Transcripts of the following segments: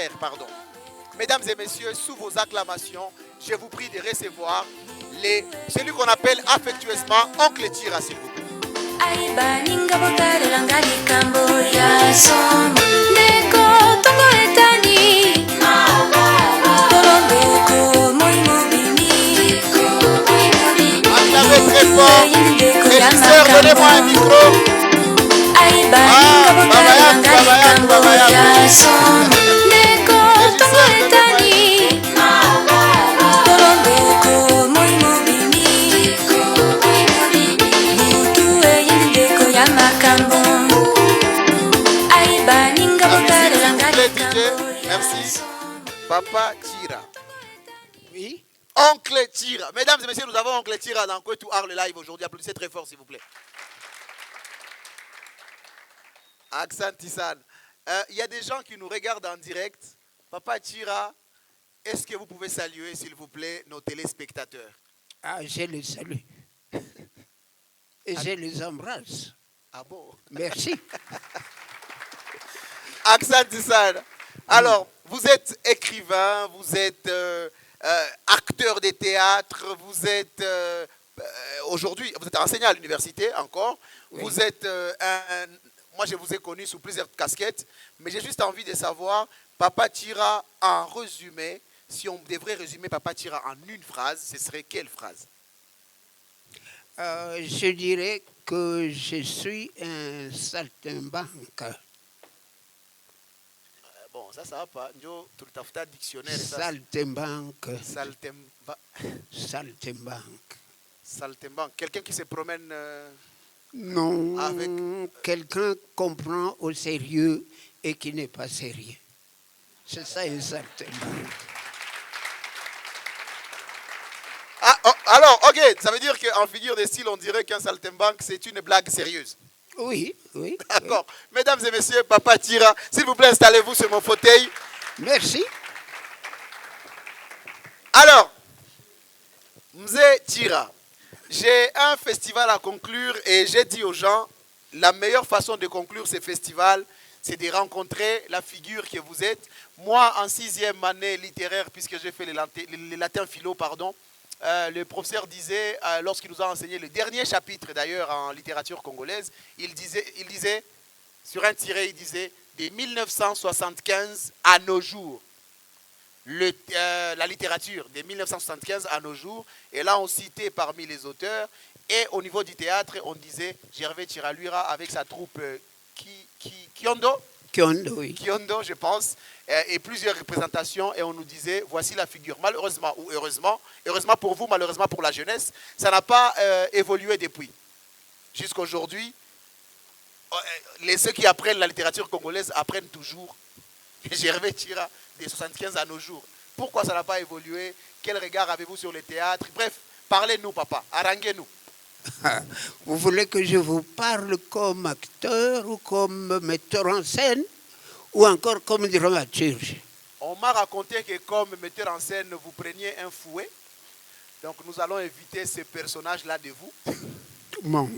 littéraire, pardon. Mesdames et messieurs, sous vos acclamations, je vous prie de recevoir celui qu'on appelle affectueusement Oncle Tira, s'il vous plaît. Acclamez très fort. Régisseur, donnez-moi un micro. Merci. Papa Tira. Oui. Oncle Tira. Mesdames et messieurs, nous avons Oncle Tira dans Kwetu Art le live aujourd'hui. Applaudissez très fort, s'il vous plaît. Accent Tissan. Il y a des gens qui nous regardent en direct. Papa Tira, est-ce que vous pouvez saluer, s'il vous plaît, nos téléspectateurs? Ah, je les salue. Et je les embrasse. Ah bon? Merci. Accent Tissan. Alors, vous êtes écrivain, vous êtes acteur de théâtre, vous êtes aujourd'hui, vous êtes enseignant à l'université encore. Oui. Vous êtes moi je vous ai connu sous plusieurs casquettes, mais j'ai juste envie de savoir, Papa Tira, en résumé, si on devrait résumer Papa Tira en une phrase, ce serait quelle phrase? Je dirais que je suis un saltimbanque. Bon, ça va pas. Nous, tout le dictionnaire. Saltimbanque. Saltimbanque. Saltimbanque. Quelqu'un qui se promène. Non. Avec. Quelqu'un qu'on prend au sérieux et qui n'est pas sérieux. C'est ça un saltimbanque. Ah, oh, alors, ok. Ça veut dire qu'en figure de style, on dirait qu'un saltimbanque, c'est une blague sérieuse. Oui, oui. D'accord. Oui. Mesdames et messieurs, Papa Tira, s'il vous plaît, installez-vous sur mon fauteuil. Merci. Alors, Mzee Tira, j'ai un festival à conclure et j'ai dit aux gens, la meilleure façon de conclure ce festival, c'est de rencontrer la figure que vous êtes. Moi, en 6e année littéraire, puisque j'ai fait le latin philo, pardon, le professeur disait, lorsqu'il nous a enseigné le dernier chapitre d'ailleurs en littérature congolaise, il disait, sur un tiré, il disait, de 1975 à nos jours, la littérature de 1975 à nos jours, et là on citait parmi les auteurs, et au niveau du théâtre, on disait Gervais Tiraluira avec sa troupe Kiondo. Kiondo, oui. Kiondo, je pense, et plusieurs représentations, et on nous disait, voici la figure. Malheureusement, ou heureusement pour vous, malheureusement pour la jeunesse, ça n'a pas évolué depuis. Jusqu'aujourd'hui, ceux qui apprennent la littérature congolaise apprennent toujours Gervais Tira des 75 à nos jours. Pourquoi ça n'a pas évolué? Quel regard avez-vous sur le théâtre? Bref, parlez-nous, papa, haranguez-nous. Vous voulez que je vous parle comme acteur ou comme metteur en scène ou encore comme dramaturge? On m'a raconté que comme metteur en scène, vous preniez un fouet. Donc nous allons éviter ce personnage-là de vous. Bon.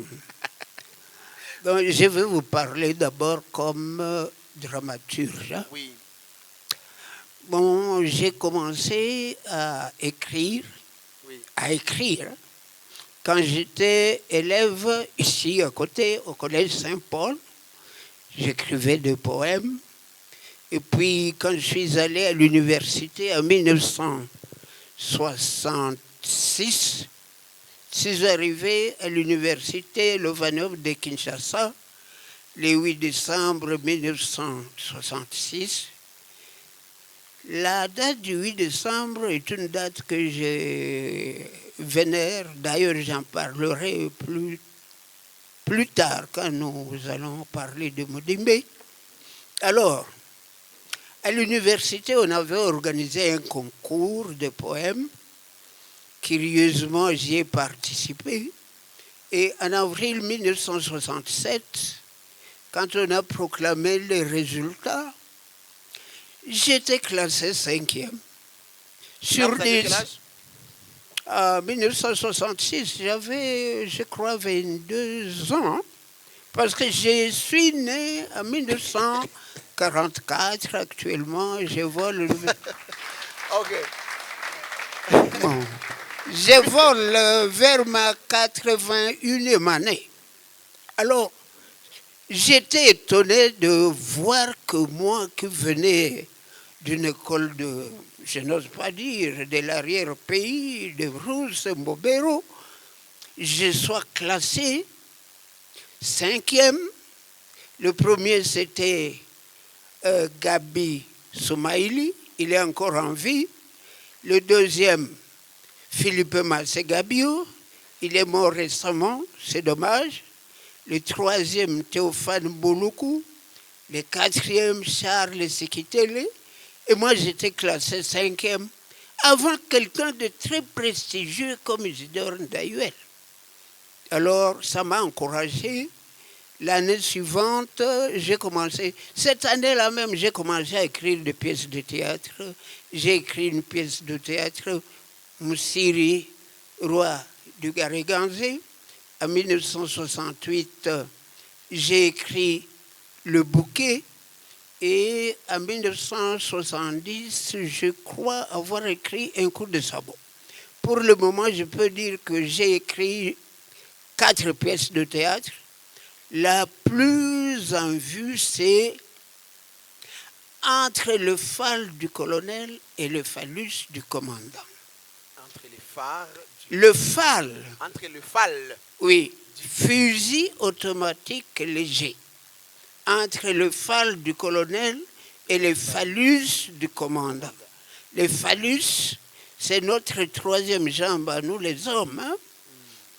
Donc je vais vous parler d'abord comme dramaturge. Oui. Bon, j'ai commencé à écrire, quand j'étais élève ici à côté au collège Saint-Paul. J'écrivais des poèmes. Et puis quand je suis allé à l'université en 1966, je suis arrivé à l'université Lovanov de Kinshasa le 8 décembre 1966. La date du 8 décembre est une date que je vénère. D'ailleurs, j'en parlerai plus tard quand nous allons parler de Modimbe. Alors, à l'université, on avait organisé un concours de poèmes. Curieusement, j'y ai participé. Et en avril 1967, quand on a proclamé les résultats, j'étais classé 5e. Sur 10. En 1966, j'avais, je crois, 22 ans. Parce que je suis né en 1939. 44 actuellement, je vole. Ok. Bon. Je vole vers ma 81e année. Alors, j'étais étonné de voir que moi qui venais d'une école de, je n'ose pas dire, de l'arrière-pays, de Rousse, Mbobero, je sois classé 5e. Le premier, c'était Gabi Soumaïli, il est encore en vie. Le deuxième, Philippe Massé-Gabio, il est mort récemment, c'est dommage. Le troisième, Théophane Bouloukou. Le quatrième, Charles Sekitele. Et moi, j'étais classé 5e, avant quelqu'un de très prestigieux comme Isidore Ndayuel. Alors, ça m'a encouragé. L'année suivante, j'ai commencé, cette année-là même, j'ai commencé à écrire des pièces de théâtre. J'ai écrit une pièce de théâtre, Moussiri, roi du Garéganzé. En 1968, j'ai écrit Le Bouquet. Et en 1970, je crois avoir écrit Un coup de sabot. Pour le moment, je peux dire que j'ai écrit 4 pièces de théâtre. La plus en vue, c'est Entre le phare du colonel et le phallus du commandant. Entre les phares. Le phare. Entre le phal. Oui, fusil automatique léger. Entre le phare du colonel et le phallus du commandant. Le phallus, c'est notre troisième jambe à nous les hommes. Hein?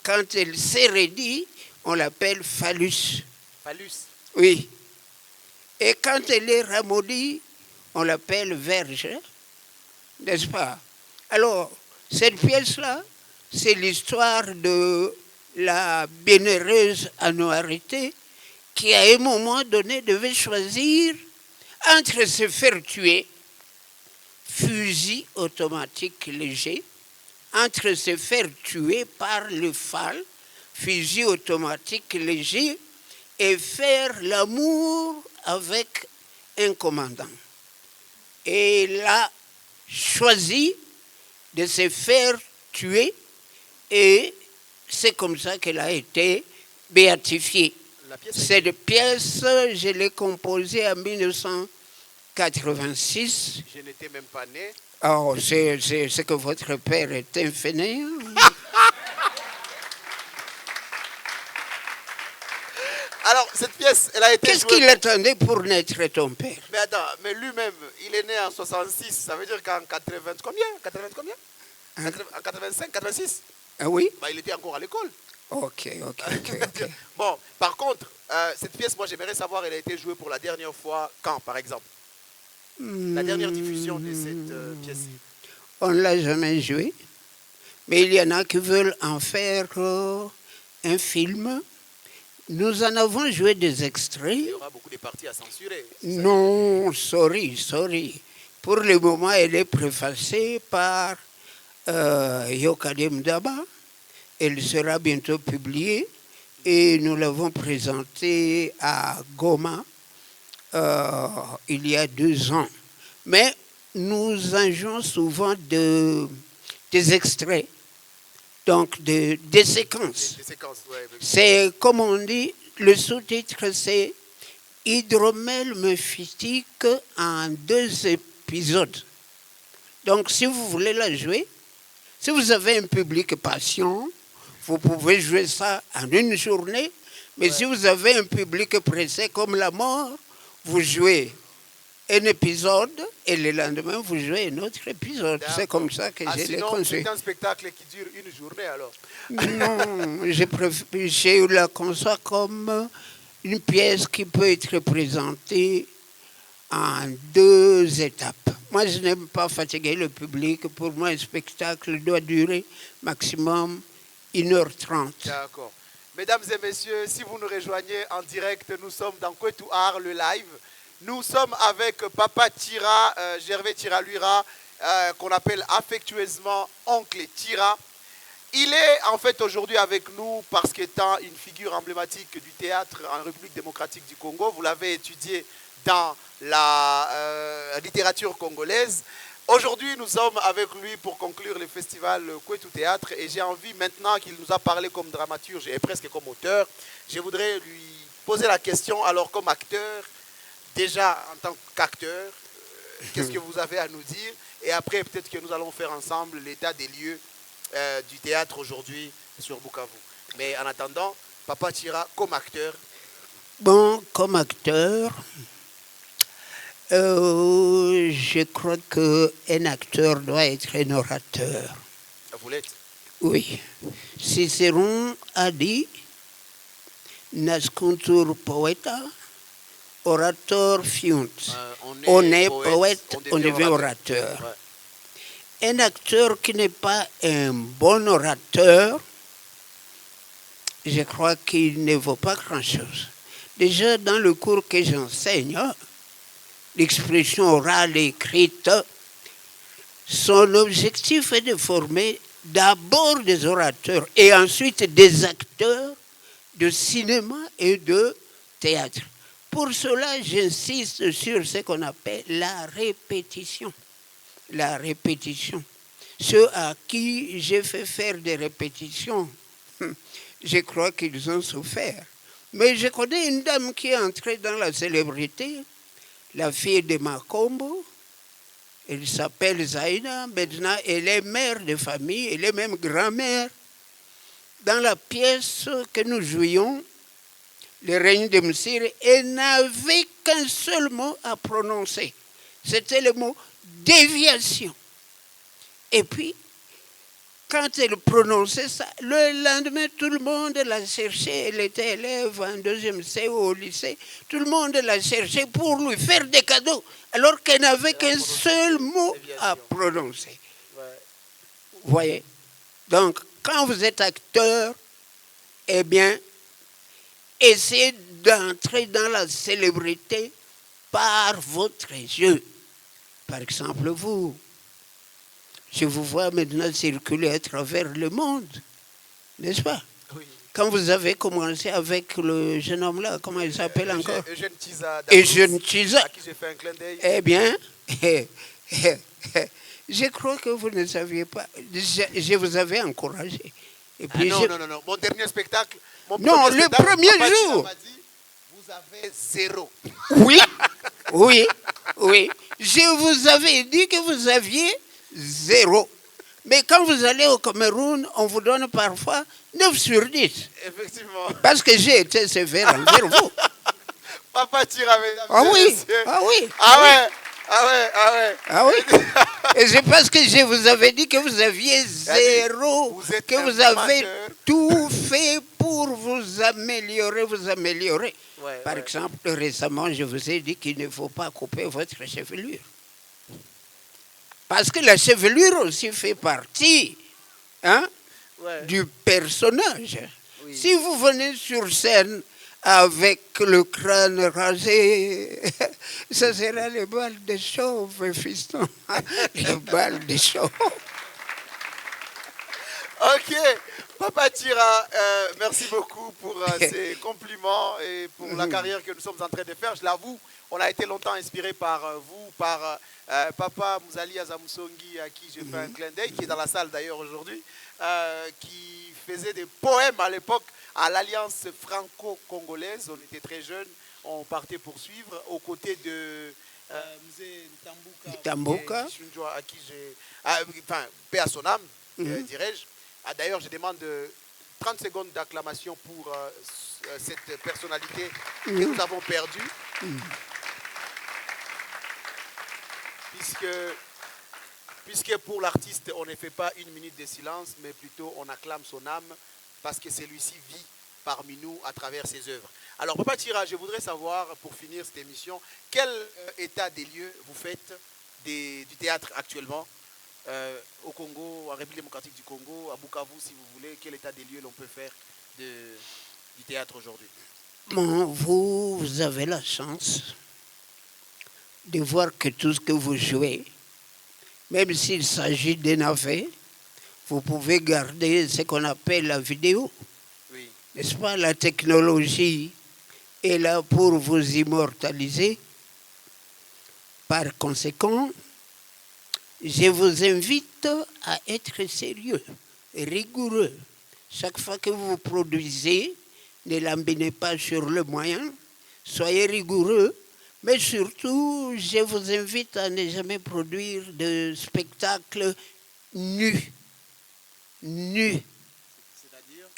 Quand elle s'est raidie, on l'appelle phallus. Phallus. Oui. Et quand elle est ramolie, on l'appelle verge. N'est-ce pas? Alors, cette pièce-là, c'est l'histoire de la bienheureuse Anouarité qui, à un moment donné, devait choisir entre se faire tuer, fusil automatique léger, entre se faire tuer par le phal, fusil automatique léger, et faire l'amour avec un commandant. Et il a choisi de se faire tuer et c'est comme ça qu'elle a été béatifiée. Cette pièce, je l'ai composée en 1986. Je n'étais même pas né. Oh, c'est que votre père est un fainéant. Alors, cette pièce, elle a été Qu'est-ce qu'il attendait pour naître ton père? Mais attends, mais lui-même, il est né en 66. Ça veut dire qu'en 80 combien? 80 combien? En 85, 86? Ah oui? Bah, il était encore à l'école. Ok. Bon, par contre, cette pièce, moi, j'aimerais savoir, elle a été jouée pour la dernière fois quand, par exemple? La dernière diffusion de cette pièce. On ne l'a jamais jouée. Mais il y en a qui veulent en faire un film. Nous en avons joué des extraits. Il y aura beaucoup de parties à censurer. Non, sorry. Pour le moment, elle est préfacée par Yokadem Daba. Elle sera bientôt publiée et nous l'avons présentée à Goma il y a 2 ans. Mais nous en jouons souvent des extraits, donc des séquences. Des séquences, ouais. C'est, comme on dit, le sous-titre, c'est Hydromel méphitique en 2 épisodes. Donc, si vous voulez la jouer, si vous avez un public patient, vous pouvez jouer ça en une journée. Mais si vous avez un public pressé comme la mort, vous jouez un épisode et le lendemain, vous jouez un autre épisode. C'est comme ça que je l'ai conçu. C'est un spectacle qui dure une journée alors? Non, je la conçois comme une pièce qui peut être présentée en 2 étapes. Moi, je n'aime pas fatiguer le public. Pour moi, un spectacle doit durer maximum 1h30. D'accord. Mesdames et messieurs, si vous nous rejoignez en direct, nous sommes dans Kwetu Art, le live. Nous sommes avec Papa Tira, Gervais Tira-Luira, qu'on appelle affectueusement Oncle Tira. Il est en fait aujourd'hui avec nous parce qu'étant une figure emblématique du théâtre en République démocratique du Congo, vous l'avez étudié dans la littérature congolaise. Aujourd'hui, nous sommes avec lui pour conclure le festival Kwetu Théâtre et j'ai envie maintenant qu'il nous a parlé comme dramaturge et presque comme auteur. Je voudrais lui poser la question, alors comme acteur, déjà en tant qu'acteur, qu'est-ce que vous avez à nous dire? Et après, peut-être que nous allons faire ensemble l'état des lieux du théâtre aujourd'hui sur Bukavu. Mais en attendant, Papa Tchira, comme acteur. Bon, comme acteur, je crois qu'un acteur doit être un orateur. Vous l'êtes? Oui. Cicéron a dit Nascuntur poeta, orator fiunt. On est poète, on devient orateur. Ouais. Un acteur qui n'est pas un bon orateur, je crois qu'il ne vaut pas grand-chose. Déjà, dans le cours que j'enseigne, l'expression orale et écrite, son objectif est de former d'abord des orateurs et ensuite des acteurs de cinéma et de théâtre. Pour cela, j'insiste sur ce qu'on appelle la répétition. La répétition. Ceux à qui j'ai fait faire des répétitions, je crois qu'ils ont souffert. Mais je connais une dame qui est entrée dans la célébrité, la fille de Makombo. Elle s'appelle Zaina. Maintenant, elle est mère de famille, elle est même grand-mère. Dans la pièce que nous jouions, le règne de Msir, elle n'avait qu'un seul mot à prononcer. C'était le mot déviation. Et puis, quand elle prononçait ça, le lendemain, tout le monde la cherchait. Elle était élève en 2e C au lycée. Tout le monde la cherchait pour lui faire des cadeaux, alors qu'elle n'avait qu'un seul mot à prononcer. Vous voyez? Donc, quand vous êtes acteur, eh bien, essayez d'entrer dans la célébrité par votre jeu. Par exemple, vous. Je vous vois maintenant circuler à travers le monde, n'est-ce pas? Oui. Quand vous avez commencé avec le jeune homme-là, comment il s'appelle encore? Eugène Chiza. À qui j'ai fait un clin d'œil. Eh bien, je crois que vous ne saviez pas. Je vous avais encouragé. Et puis non. Mon dernier spectacle. Le premier jour. M'a dit, vous avez 0. Oui. Je vous avais dit que vous aviez 0. Mais quand vous allez au Cameroun, on vous donne parfois 9 sur 10. Effectivement. Parce que j'ai été sévère envers vous. Papa Tchira, Ah oui. Et c'est parce que je vous avais dit que vous aviez 0, que vous avez tout fait pour vous améliorer. Ouais, Par exemple, récemment, je vous ai dit qu'il ne faut pas couper votre chevelure. Parce que la chevelure aussi fait partie du personnage. Oui. Si vous venez sur scène avec le crâne rasé, ça sera les balles de chauve, fiston. Les balles de chauve. Ok, Papa Tchira, merci beaucoup pour ces compliments et pour la carrière que nous sommes en train de faire. Je l'avoue, on a été longtemps inspiré par vous, par Papa Mouzali Azamousongi, à qui j'ai fait un clin d'œil, qui est dans la salle d'ailleurs aujourd'hui, qui faisait des poèmes à l'époque à l'Alliance franco-congolaise. On était très jeunes, on partait pour suivre aux côtés de Mzé Ntambuka, à qui j'ai... paix à son âme, dirais-je. D'ailleurs, je demande 30 secondes d'acclamation pour cette personnalité que nous avons perdue. Puisque pour l'artiste, on ne fait pas 1 minute de silence, mais plutôt on acclame son âme, parce que celui-ci vit parmi nous à travers ses œuvres. Alors, Papa Tchira, je voudrais savoir, pour finir cette émission, quel état des lieux vous faites du théâtre actuellement au Congo, en République démocratique du Congo, à Bukavu, si vous voulez, quel état des lieux l'on peut faire du théâtre aujourd'hui? Bon, vous avez la chance de voir que tout ce que vous jouez, même s'il s'agit d'un navet, vous pouvez garder ce qu'on appelle la vidéo. Oui. N'est-ce pas? La technologie est là pour vous immortaliser. Par conséquent, je vous invite à être sérieux, rigoureux. Chaque fois que vous produisez, ne l'embinez pas sur le moyen, soyez rigoureux, mais surtout, je vous invite à ne jamais produire de spectacles nus. Nus. C'est-à-dire?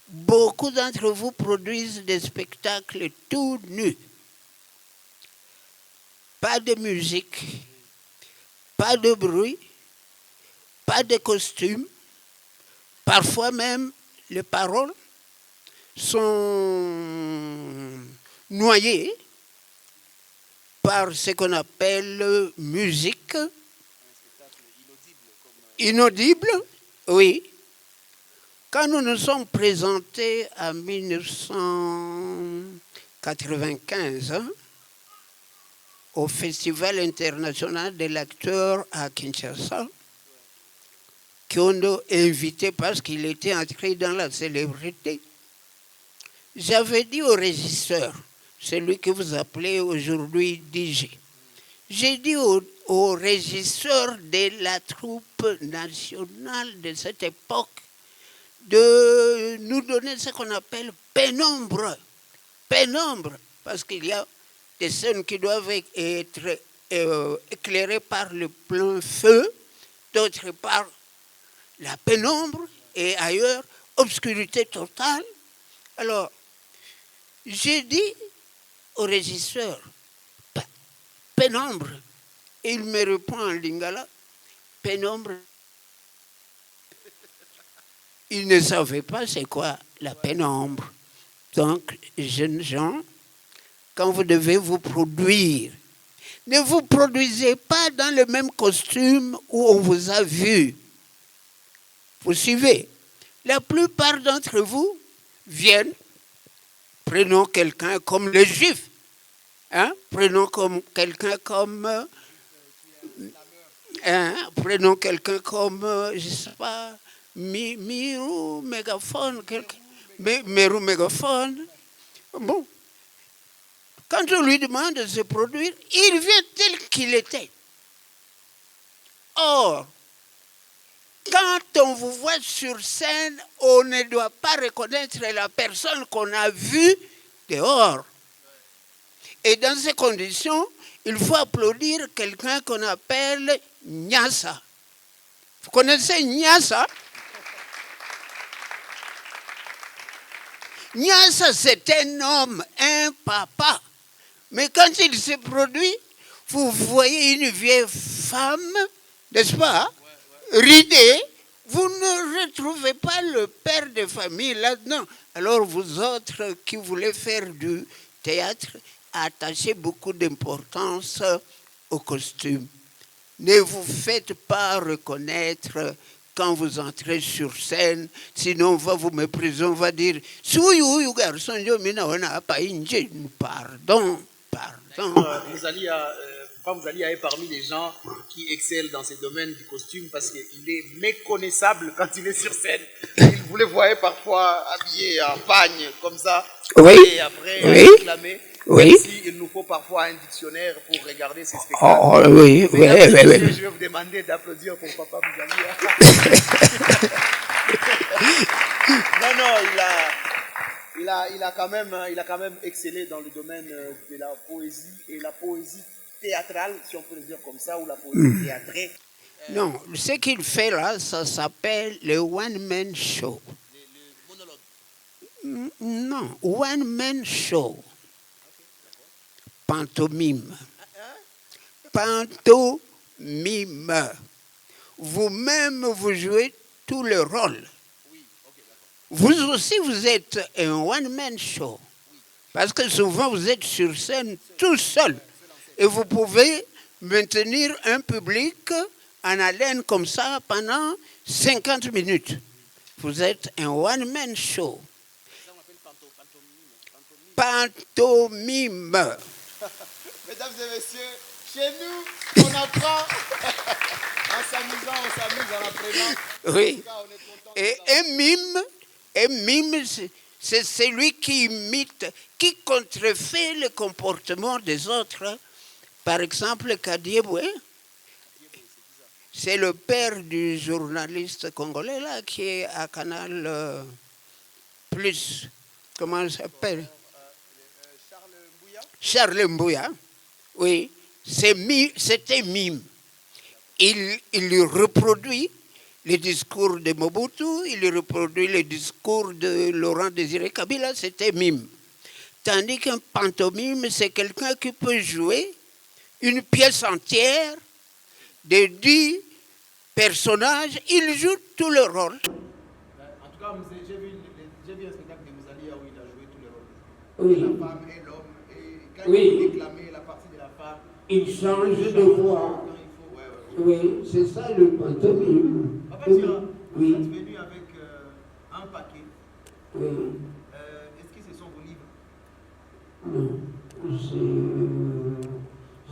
Beaucoup d'entre vous produisent des spectacles tout nus. Pas de musique, pas de bruit, pas de costume. Parfois même, les paroles sont noyées par ce qu'on appelle musique inaudible, oui. Quand nous nous sommes présentés en 1995 au Festival international de l'acteur à Kinshasa, qu'on a invité parce qu'il était entré dans la célébrité, j'avais dit au régisseur, celui que vous appelez aujourd'hui DJ, j'ai dit au régisseur de la troupe nationale de cette époque de nous donner ce qu'on appelle pénombre. Pénombre, parce qu'il y a des scènes qui doivent être éclairées par le plein feu, d'autre part la pénombre et ailleurs, obscurité totale. Alors, j'ai dit au régisseur, pénombre. Et il me répond en lingala, pénombre. Il ne savait pas c'est quoi la pénombre. Donc, jeunes gens, quand vous devez vous produire, ne vous produisez pas dans le même costume où on vous a vu. Vous suivez? La plupart d'entre vous viennent, prenons quelqu'un comme les Juifs, hein? Prenons quelqu'un comme, prenons quelqu'un comme, je ne sais pas, Mirou Mégaphone, Mirou Mégaphone. Bon, quand on lui demande de se produire, il vient tel qu'il était. Or, quand on vous voit sur scène, on ne doit pas reconnaître la personne qu'on a vue dehors. Et dans ces conditions, il faut applaudir quelqu'un qu'on appelle Nyassa. Vous connaissez Nyassa? Nyassa, c'est un homme, un papa. Mais quand il se produit, vous voyez une vieille femme, n'est-ce pas, ridée, vous ne retrouvez pas le père de famille là-dedans. Alors vous autres qui voulez faire du théâtre, attachez beaucoup d'importance au costume. Ne vous faites pas reconnaître quand vous entrez sur scène, sinon on va vous mépriser, on va dire « Souyou, garçon, pardon, pardon. » Pamzali est parmi les gens qui excellent dans ces domaines du costume parce qu'il est méconnaissable quand il est sur scène. Vous le voyez parfois habillé en pagne comme ça, oui, et après réclamer. Oui. Il nous faut parfois un dictionnaire pour regarder ces spectacles. Oh, oui, oui, oui. Je vais vous demander d'applaudir pour Papa Mzali. Non, il a quand même excellé dans le domaine de la poésie et la poésie théâtrale, si on peut le dire comme ça, ou la poésie théâtrée. Non, ce qu'il fait là, ça s'appelle le one-man show. Le monologue. Non, one-man show. Pantomime. Pantomime. Vous-même, vous jouez tout le rôle. Vous aussi, vous êtes un one-man show. Parce que souvent, vous êtes sur scène tout seul. Et vous pouvez maintenir un public en haleine comme ça pendant 50 minutes. Vous êtes un one-man show. Ça, on appelle pantomime. Pantomime. Mesdames et messieurs, chez nous, on apprend en s'amusant, on s'amuse en apprenant. Oui. En tout cas, on est content Et un mime, c'est celui qui imite, qui contrefait le comportement des autres Par exemple, Kadiebwe, c'est le père du journaliste congolais là qui est à Canal Plus. Comment il s'appelle? Charles Mbouya. Oui, c'était mime. Il reproduit les discours de Mobutu, il reproduit les discours de Laurent Désiré Kabila, c'était mime. Tandis qu'un pantomime, c'est quelqu'un qui peut jouer une pièce entière de 10 personnages, il joue tout le rôle. En tout cas, j'ai vu un spectacle de Moussalia où il a joué tous les rôles. Oui. La femme et l'homme. Et quand il déclamait la partie de la femme, il change de voix. Oui, c'est ça le pantomime. Papa, tu es venu avec un paquet. Oui. Est-ce que ce sont vos livres? Non,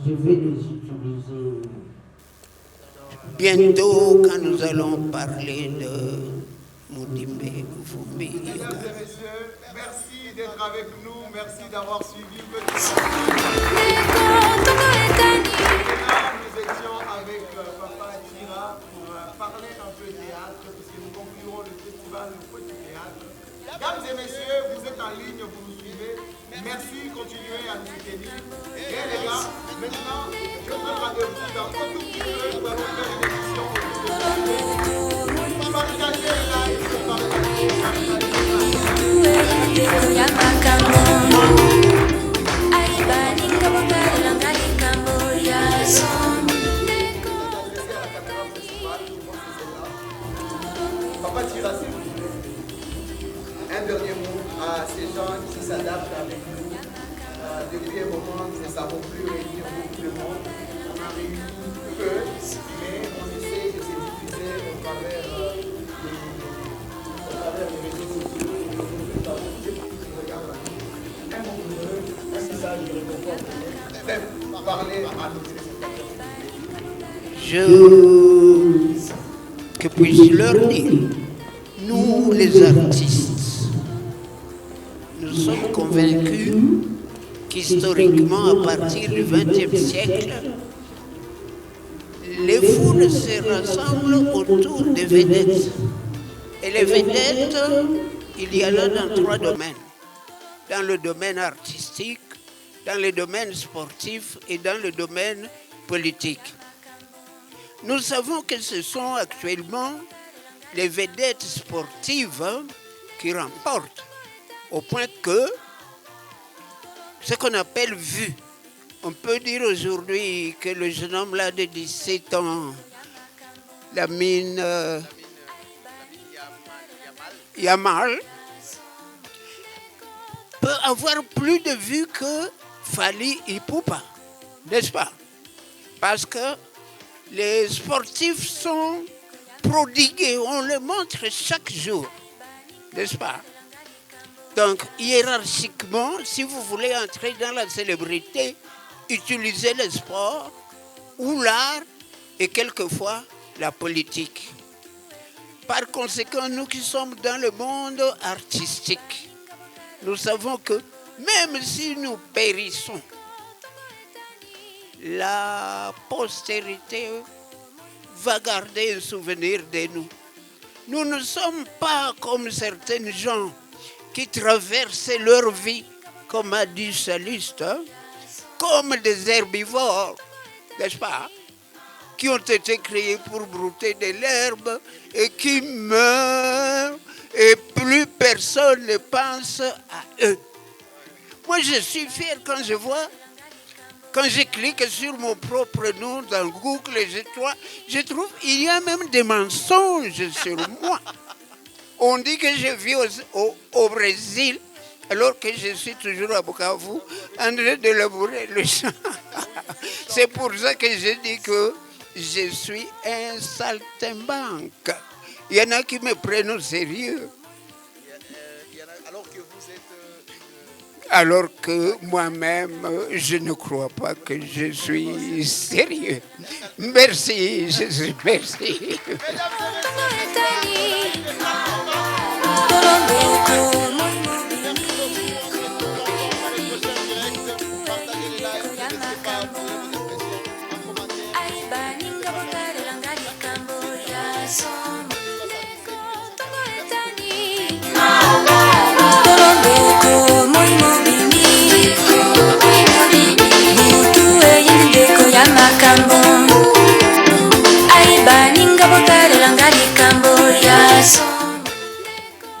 je vais les utiliser. Bientôt, quand nous allons parler de Moudimbe Vumbi. Mesdames et messieurs, merci d'être avec nous, merci d'avoir suivi. Nous étions avec Papa Tira pour parler un peu théâtre, puisque nous conclurons le festival Le Petit Théâtre. Mesdames et messieurs, vous êtes en ligne, vous nous suivez. Merci, continuez à nous soutenir. Et les gars, maintenant, je vous donne rendez-vous dans un tout petit peu. Nous allons faire une émission au partager live, Papa Tira, s'il vous plaît. Un dernier mot à ces gens qui s'adaptent avec nous. Depuis un moment, nous ne savons plus réunir beaucoup de monde. On a réuni peu, mais on essaie de se diffuser au travers des réseaux sociaux. Un mot, un message de réconfort, même parler à nos téléspectateurs. Que puis-je leur dire? Nous, les artistes, nous sommes convaincus qu'historiquement, à partir du XXe siècle, les foules se rassemblent autour des vedettes. Et les vedettes, il y en a dans 3 domaines. Dans le domaine artistique, dans le domaine sportif et dans le domaine politique. Nous savons que ce sont actuellement les vedettes sportives qui remportent, au point que ce qu'on appelle vue. On peut dire aujourd'hui que le jeune homme là de 17 ans, Lamine Yamal, peut avoir plus de vues que Fally Ipupa, n'est-ce pas? Parce que les sportifs sont prodigués, on les montre chaque jour, n'est-ce pas? Donc, hiérarchiquement, si vous voulez entrer dans la célébrité, utilisez le sport ou l'art et quelquefois la politique. Par conséquent, nous qui sommes dans le monde artistique, nous savons que même si nous périssons, la postérité va garder un souvenir de nous. Nous ne sommes pas comme certaines gens qui traversent leur vie, comme a dit Saliste, comme des herbivores, n'est-ce pas, qui ont été créés pour brouter de l'herbe et qui meurent et plus personne ne pense à eux. Moi, je suis fier quand je clique sur mon propre nom dans Google, je trouve qu'il y a même des mensonges sur moi. On dit que je vis au Brésil, alors que je suis toujours à Bukavu, en train de labourer le champ. C'est pour ça que je dis que je suis un saltimbanque. Il y en a qui me prennent au sérieux. Alors que moi-même, je ne crois pas que je suis sérieux. Merci, Jésus, merci.